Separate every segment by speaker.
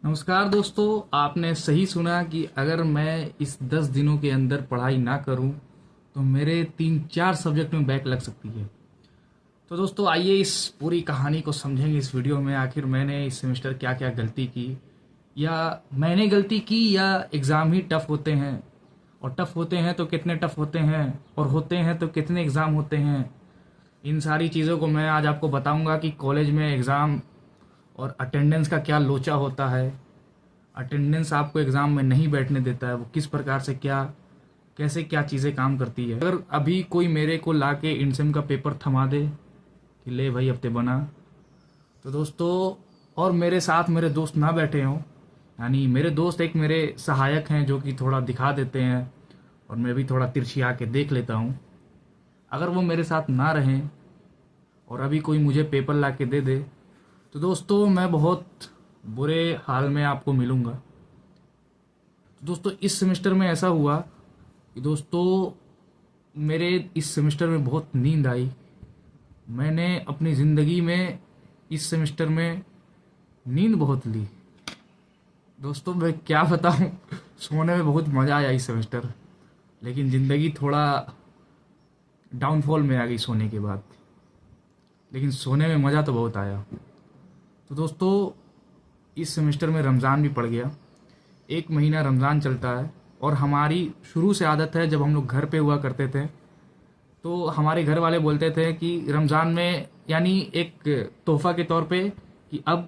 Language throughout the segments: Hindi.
Speaker 1: नमस्कार दोस्तों, आपने सही सुना कि अगर मैं इस 10 दिनों के अंदर पढ़ाई ना करूं तो मेरे 3-4 सब्जेक्ट में बैक लग सकती है। तो दोस्तों आइए इस पूरी कहानी को समझेंगे इस वीडियो में। आखिर मैंने इस सेमेस्टर क्या क्या गलती की, या मैंने गलती की, या एग्ज़ाम ही टफ़ होते हैं, और टफ़ होते हैं तो कितने टफ़ होते हैं, और होते हैं तो कितने एग्ज़ाम होते हैं। इन सारी चीज़ों को मैं आज आपको बताऊंगा कि कॉलेज में एग्ज़ाम और अटेंडेंस का क्या लोचा होता है। अटेंडेंस आपको एग्ज़ाम में नहीं बैठने देता है, वो किस प्रकार से क्या कैसे क्या चीज़ें काम करती है। अगर अभी कोई मेरे को ला के इंसेम का पेपर थमा दे कि ले भाई हफ्ते बना, तो दोस्तों और मेरे साथ मेरे दोस्त ना बैठे हों, यानी मेरे दोस्त एक मेरे सहायक हैं जो कि थोड़ा दिखा देते हैं और मैं भी थोड़ा तिरछी आके देख लेता हूँ। अगर वो मेरे साथ ना रहें और अभी कोई मुझे पेपर ला के दे दे, तो दोस्तों मैं बहुत बुरे हाल में आपको मिलूँगा। तो दोस्तों इस सेमेस्टर में ऐसा हुआ कि दोस्तों मेरे इस सेमेस्टर में बहुत नींद आई। मैंने अपनी ज़िंदगी में इस सेमेस्टर में नींद बहुत ली। दोस्तों मैं क्या बताऊं, सोने में बहुत मज़ा आया इस सेमेस्टर, लेकिन ज़िंदगी थोड़ा डाउनफॉल में आ गई सोने के बाद। लेकिन सोने में मज़ा तो बहुत आया। तो दोस्तों इस सेमेस्टर में रमज़ान भी पड़ गया। एक महीना रमज़ान चलता है और हमारी शुरू से आदत है, जब हम लोग घर पे हुआ करते थे तो हमारे घर वाले बोलते थे कि रमज़ान में, यानी एक तोहफा के तौर पे, कि अब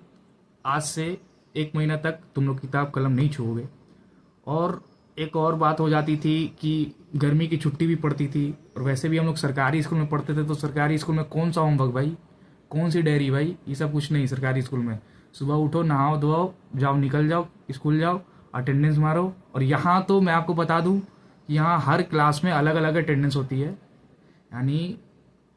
Speaker 1: आज से एक महीना तक तुम लोग किताब कलम नहीं छुओगे। और एक और बात हो जाती थी कि गर्मी की छुट्टी भी पड़ती थी, और वैसे भी हम लोग सरकारी स्कूल में पढ़ते थे, तो सरकारी स्कूल में कौन सा होमवर्क भाई, कौन सी डायरी भाई, ये सब कुछ नहीं। सरकारी स्कूल में सुबह उठो, नहाओ धोओ, जाओ, निकल जाओ, स्कूल जाओ, अटेंडेंस मारो। और यहाँ तो मैं आपको बता दूँ कि यहाँ हर क्लास में अलग अलग अटेंडेंस होती है। यानी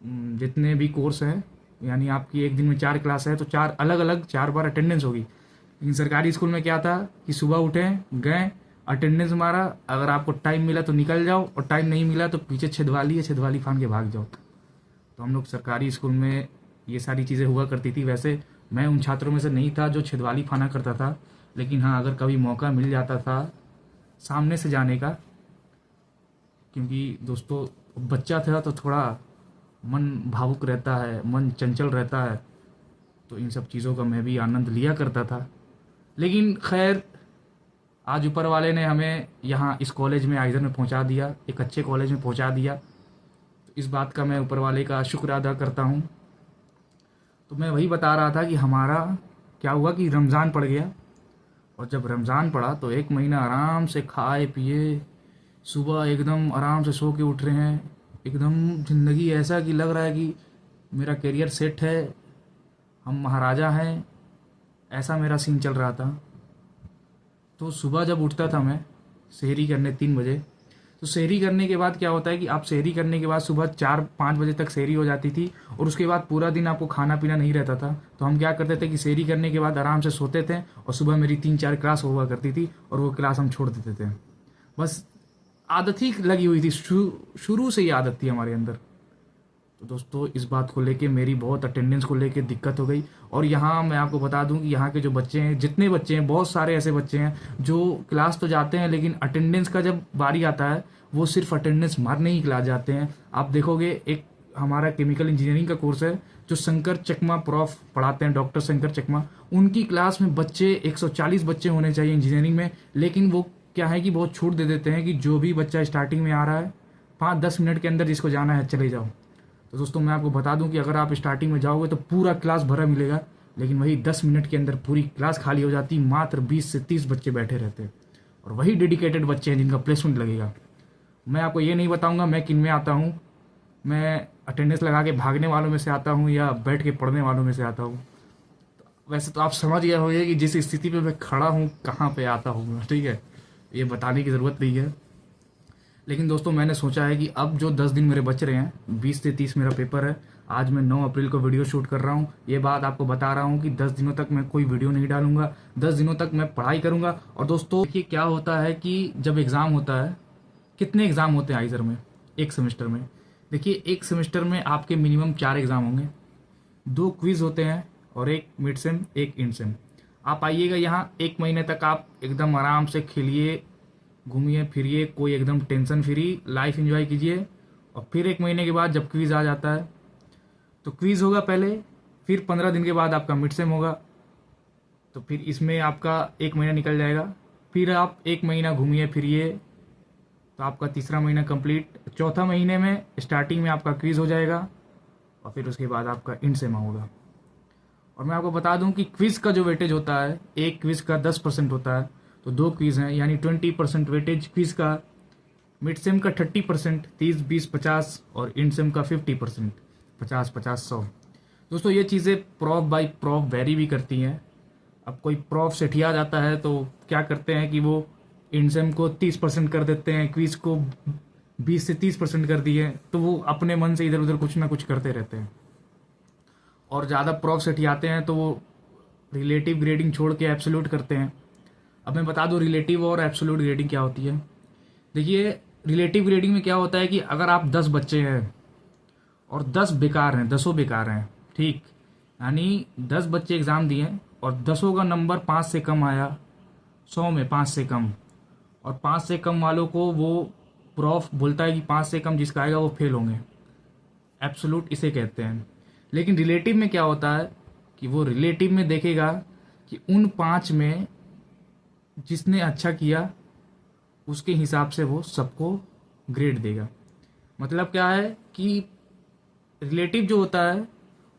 Speaker 1: जितने भी कोर्स हैं, यानी आपकी एक दिन में 4 क्लास है तो 4 अलग अलग 4 बार अटेंडेंस होगी। लेकिन सरकारी स्कूल में क्या था कि सुबह उठे, गए, अटेंडेंस मारा, अगर आपको टाइम मिला तो निकल जाओ, और टाइम नहीं मिला तो पीछे छेदवाली है, छेदवाली फान के भाग जाओ। तो हम लोग सरकारी स्कूल में ये सारी चीज़ें हुआ करती थी। वैसे मैं उन छात्रों में से नहीं था जो छेदवाली फाना करता था, लेकिन हाँ अगर कभी मौका मिल जाता था सामने से जाने का, क्योंकि दोस्तों बच्चा था तो थोड़ा मन भावुक रहता है, मन चंचल रहता है, तो इन सब चीज़ों का मैं भी आनंद लिया करता था। लेकिन खैर आज ऊपर वाले ने हमें यहाँ इस कॉलेज में, आइजर में पहुँचा दिया, एक अच्छे कॉलेज में पहुँचा दिया। तो इस बात का मैं ऊपर वाले का शुक्र अदा करता हूँ। तो मैं वही बता रहा था कि हमारा क्या हुआ कि रमज़ान पड़ गया, और जब रमज़ान पड़ा तो एक महीना आराम से खाए पिए, सुबह एकदम आराम से सो के उठ रहे हैं, एकदम ज़िंदगी ऐसा कि लग रहा है कि मेरा करियर सेट है, हम महाराजा हैं, ऐसा मेरा सीन चल रहा था। तो सुबह जब उठता था मैं सेहरी करने 3 बजे, तो सेहरी करने के बाद क्या होता है कि आप सेहरी करने के बाद सुबह 4-5 बजे तक सेहरी हो जाती थी, और उसके बाद पूरा दिन आपको खाना पीना नहीं रहता था। तो हम क्या करते थे कि सेहरी करने के बाद आराम से सोते थे, और सुबह मेरी 3-4 क्लास हुआ करती थी, और वो क्लास हम छोड़ देते थे। बस आदत ही लगी हुई थी, शुरू से ही आदत थी हमारे अंदर। तो दोस्तों इस बात को लेके मेरी बहुत अटेंडेंस को लेके दिक्कत हो गई। और यहाँ मैं आपको बता दूं कि यहाँ के जो बच्चे हैं, जितने बच्चे हैं, बहुत सारे ऐसे बच्चे हैं जो क्लास तो जाते हैं, लेकिन अटेंडेंस का जब बारी आता है वो सिर्फ अटेंडेंस मारने ही क्लास जाते हैं। आप देखोगे, एक हमारा केमिकल इंजीनियरिंग का कोर्स है जो शंकर चकमा प्रॉफ पढ़ाते हैं, डॉक्टर शंकर चकमा, उनकी क्लास में बच्चे 140 बच्चे होने चाहिए इंजीनियरिंग में, लेकिन वो क्या है कि बहुत छूट दे देते हैं कि जो भी बच्चा स्टार्टिंग में आ रहा है 5-10 मिनट के अंदर जिसको जाना है चले जाओ। तो दोस्तों मैं आपको बता दूं कि अगर आप स्टार्टिंग में जाओगे तो पूरा क्लास भरा मिलेगा, लेकिन वही 10 मिनट के अंदर पूरी क्लास खाली हो जाती, मात्र 20 से 30 बच्चे बैठे रहते हैं, और वही डेडिकेटेड बच्चे हैं जिनका प्लेसमेंट लगेगा। मैं आपको ये नहीं बताऊंगा मैं किन में आता हूँ, मैं अटेंडेंस लगा के भागने वालों में से आता हूँ या बैठ के पढ़ने वालों में से आता हूँ। वैसे तो आप समझ गए होंगे कि जिस स्थिति पे मैं खड़ा हूँ कहाँ पे आता हूँ मैं, ठीक है, ये बताने की ज़रूरत नहीं है। लेकिन दोस्तों मैंने सोचा है कि अब जो 10 दिन मेरे बच रहे हैं, 20 से 30 मेरा पेपर है। आज मैं 9 अप्रैल को वीडियो शूट कर रहा हूँ। ये बात आपको बता रहा हूँ कि 10 दिनों तक मैं कोई वीडियो नहीं डालूंगा, 10 दिनों तक मैं पढ़ाई करूंगा। और दोस्तों देखिए क्या होता है कि जब एग्ज़ाम होता है, कितने एग्ज़ाम होते हैं आइजर में एक सेमेस्टर में? देखिए एक सेमेस्टर में आपके मिनिमम 4 एग्ज़ाम होंगे, 2 क्विज होते हैं और एक मिड सेम, एक इंड सेम। आप आइएगा यहाँ, 1 महीने तक आप एकदम आराम से खेलिए, घूमिए फिरिए, कोई एकदम टेंशन फ्री लाइफ एंजॉय कीजिए। और फिर 1 महीने के बाद जब क्विज़ आ जाता है तो क्विज़ होगा पहले, फिर 15 दिन के बाद आपका मिड सेम होगा। तो फिर इसमें आपका 1 महीना निकल जाएगा। फिर आप 1 महीना घूमिए फिरिए तो आपका तीसरा महीना कंप्लीट। चौथा महीने में स्टार्टिंग में आपका क्विज़ हो जाएगा और फिर उसके बाद आपका इंड सेम होगा। और मैं आपको बता दूं कि क्विज़ का जो वेटेज होता है, एक क्विज़ का 10% होता है, तो 2 क्विज़ हैं यानी 20% वेटेज क्विज़ का, मिड सेम का 30%, 30, 20, 50 और इंड सेम का 50%, 50, 50, 100। दोस्तों ये चीज़ें प्रॉफ बाई प्रॉफ वेरी भी करती हैं। अब कोई प्रॉफ सेठिया जाता है तो क्या करते हैं कि वो इंड सेम को 30% कर देते हैं, क्विज़ को 20 से 30% कर दिए, तो वो अपने मन से इधर उधर कुछ ना कुछ करते रहते हैं। और ज़्यादा प्रॉफ सेठियाते हैं तो वो रिलेटिव ग्रेडिंग छोड़ के एब्सोल्यूट करते हैं। अब मैं बता दूं रिलेटिव और एब्सोल्यूट ग्रेडिंग क्या होती है। देखिए, रिलेटिव ग्रेडिंग में क्या होता है कि अगर आप 10 बच्चे हैं और 10 बेकार हैं, 10 बेकार हैं, ठीक, यानी 10 बच्चे एग्ज़ाम दिए और 10 का नंबर 5 से कम आया, 100 में 5 से कम, और 5 से कम वालों को वो प्रॉफ बोलता है कि 5 से कम जिसका आएगा वो फेल होंगे। एब्सोल्यूट इसे कहते हैं। लेकिन रिलेटिव में क्या होता है कि वो रिलेटिव में देखेगा कि उन 5 में जिसने अच्छा किया उसके हिसाब से वो सबको ग्रेड देगा। मतलब क्या है कि रिलेटिव जो होता है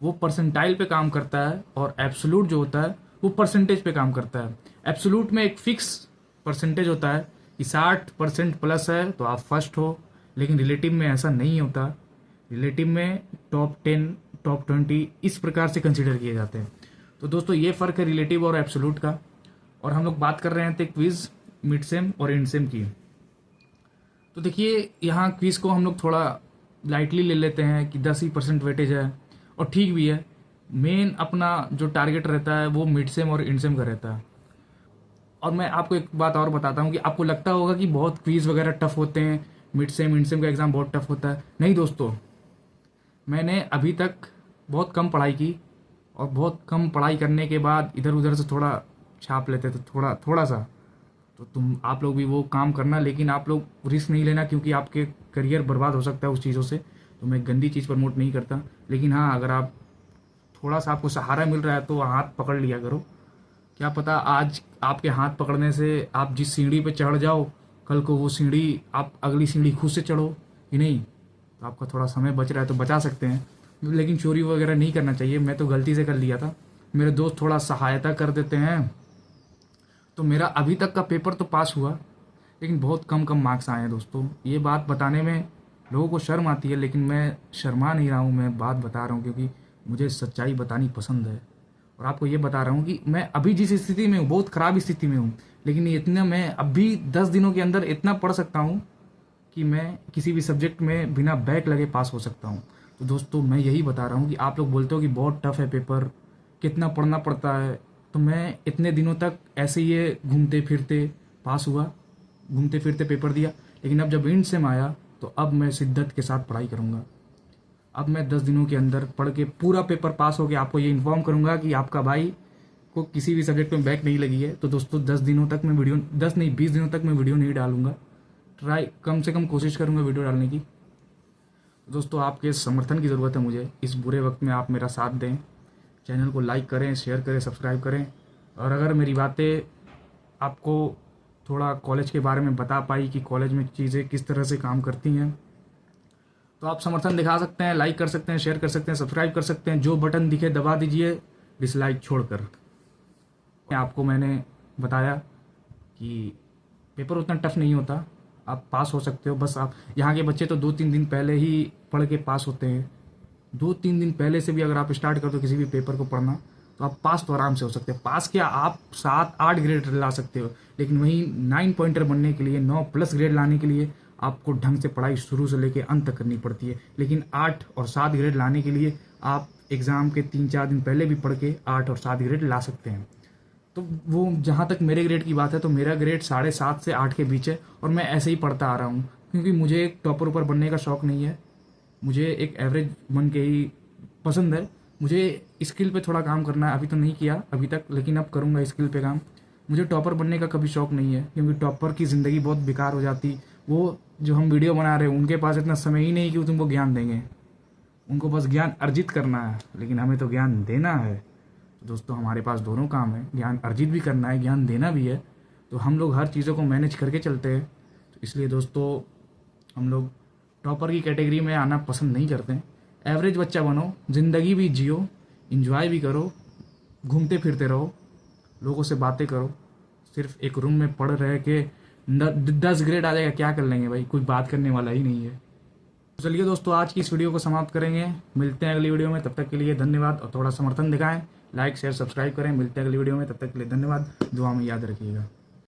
Speaker 1: वो परसेंटाइल पे काम करता है और एब्सोल्यूट जो होता है वो परसेंटेज पे काम करता है। एब्सोल्यूट में एक फिक्स परसेंटेज होता है कि 60% प्लस है तो आप फर्स्ट हो, लेकिन रिलेटिव में ऐसा नहीं होता। रिलेटिव में टॉप 10, टॉप 20 इस प्रकार से कंसिडर किए जाते हैं। तो दोस्तों ये फ़र्क है रिलेटिव और एब्सोल्यूट का। और हम लोग बात कर रहे थे क्विज़, मिड सेम और एंड सेम की। तो देखिए यहाँ क्विज़ को हम लोग थोड़ा लाइटली ले लेते हैं कि 10% वेटेज है, और ठीक भी है। मेन अपना जो टारगेट रहता है वो मिड सेम और एंड सेम का रहता है। और मैं आपको एक बात और बताता हूँ कि आपको लगता होगा कि बहुत क्विज़ वगैरह टफ होते हैं, मिड सेम एंड सेम का एग्ज़ाम बहुत टफ होता है। नहीं दोस्तों, मैंने अभी तक बहुत कम पढ़ाई की, और बहुत कम पढ़ाई करने के बाद इधर उधर से थोड़ा छाप लेते तो थोड़ा सा, तो आप लोग भी वो काम करना, लेकिन आप लोग रिस्क नहीं लेना क्योंकि आपके करियर बर्बाद हो सकता है उस चीज़ों से। तो मैं गंदी चीज़ प्रमोट नहीं करता, लेकिन हाँ, अगर आप थोड़ा सा आपको सहारा मिल रहा है तो हाथ पकड़ लिया करो। क्या पता आज आपके हाथ पकड़ने से आप जिस सीढ़ी पे चढ़ जाओ, कल को वो सीढ़ी आप अगली सीढ़ी खुद से चढ़ो कि नहीं। तो आपका थोड़ा समय बच रहा है तो बचा सकते हैं, लेकिन चोरी वगैरह नहीं करना चाहिए। मैं तो गलती से कर लिया था, मेरे दोस्त थोड़ा सहायता कर देते हैं तो मेरा अभी तक का पेपर तो पास हुआ, लेकिन बहुत कम कम मार्क्स आए हैं। दोस्तों ये बात बताने में लोगों को शर्म आती है, लेकिन मैं शर्मा नहीं रहा हूँ, मैं बात बता रहा हूँ क्योंकि मुझे सच्चाई बतानी पसंद है। और आपको ये बता रहा हूँ कि मैं अभी जिस स्थिति में हूँ बहुत ख़राब स्थिति में हूँ, लेकिन इतना मैं अभी 10 दिनों के अंदर इतना पढ़ सकता हूँ कि मैं किसी भी सब्जेक्ट में बिना बैक लगे पास हो सकता हूँ। तो दोस्तों मैं यही बता रहा हूँ कि आप लोग बोलते हो कि बहुत टफ है पेपर, कितना पढ़ना पड़ता है, तो मैं इतने दिनों तक ऐसे ही घूमते फिरते पास हुआ, घूमते फिरते पेपर दिया। लेकिन अब जब एंड सेम आया तो अब मैं शिद्दत के साथ पढ़ाई करूँगा। अब मैं 10 दिनों के अंदर पढ़ के पूरा पेपर पास हो के आपको ये इन्फॉर्म करूँगा कि आपका भाई को किसी भी सब्जेक्ट में बैक नहीं लगी है। तो दोस्तों 10 दिनों तक मैं वीडियो, 10 नहीं 20 दिनों तक मैं वीडियो नहीं डालूंगा, ट्राई कम से कम कोशिश करूँगा वीडियो डालने की। दोस्तों आपके समर्थन की ज़रूरत है मुझे, इस बुरे वक्त में आप मेरा साथ दें, चैनल को लाइक करें, शेयर करें, सब्सक्राइब करें। और अगर मेरी बातें आपको थोड़ा कॉलेज के बारे में बता पाई कि कॉलेज में चीज़ें किस तरह से काम करती हैं, तो आप समर्थन दिखा सकते हैं, लाइक कर सकते हैं, शेयर कर सकते हैं, सब्सक्राइब कर सकते हैं। जो बटन दिखे दबा दीजिए डिसलाइक छोड़कर। आपको मैंने बताया कि पेपर उतना टफ नहीं होता, आप पास हो सकते हो। बस आप यहाँ के बच्चे तो 2-3 दिन पहले ही पढ़ के पास होते हैं। 2-3 दिन पहले से भी अगर आप स्टार्ट कर दो किसी भी पेपर को पढ़ना तो आप पास तो आराम से हो सकते हैं। पास क्या, आप 7-8 ग्रेड ला सकते हो, लेकिन वहीं 9 पॉइंटर बनने के लिए, 9+ ग्रेड लाने के लिए आपको ढंग से पढ़ाई शुरू से लेकर अंत तक करनी पड़ती है। लेकिन 8 और 7 ग्रेड लाने के लिए आप एग्ज़ाम के 3-4 दिन पहले भी पढ़ के 8 और 7 ग्रेड ला सकते हैं। तो वो जहाँ तक मेरे ग्रेड की बात है तो मेरा ग्रेड 7.5 से 8 के बीच है, और मैं ऐसे ही पढ़ता आ रहा हूँ क्योंकि मुझे एक टॉपर ऊपर बनने का शौक़ नहीं है, मुझे एक एवरेज बन के ही पसंद है। मुझे स्किल पे थोड़ा काम करना है, अभी तो नहीं किया अभी तक, लेकिन अब करूँगा स्किल पे काम। मुझे टॉपर बनने का कभी शौक नहीं है, क्योंकि टॉपर की ज़िंदगी बहुत बेकार हो जाती। वो जो हम वीडियो बना रहे हैं उनके पास इतना समय ही नहीं कि वो तुमको ज्ञान देंगे, उनको बस ज्ञान अर्जित करना है, लेकिन हमें तो ज्ञान देना है। तो दोस्तों हमारे पास दोनों काम है, ज्ञान अर्जित भी करना है, ज्ञान देना भी है। तो हम लोग हर चीज़ों को मैनेज करके चलते हैं। तो इसलिए दोस्तों हम लोग टॉपर की कैटेगरी में आना पसंद नहीं करते हैं। एवरेज बच्चा बनो, ज़िंदगी भी जियो, इंजॉय भी करो, घूमते फिरते रहो, लोगों से बातें करो। सिर्फ एक रूम में पढ़ रह के 10 ग्रेड आ जाएगा, क्या कर लेंगे भाई, कोई बात करने वाला ही नहीं है। तो चलिए दोस्तों आज की इस वीडियो को समाप्त करेंगे, मिलते हैं अगली वीडियो में। तब तक के लिए धन्यवाद और थोड़ा समर्थन दिखाएं, लाइक शेयर सब्सक्राइब करें। मिलते हैं अगली वीडियो में, तब तक के लिए धन्यवाद, दुआ में याद रखिएगा।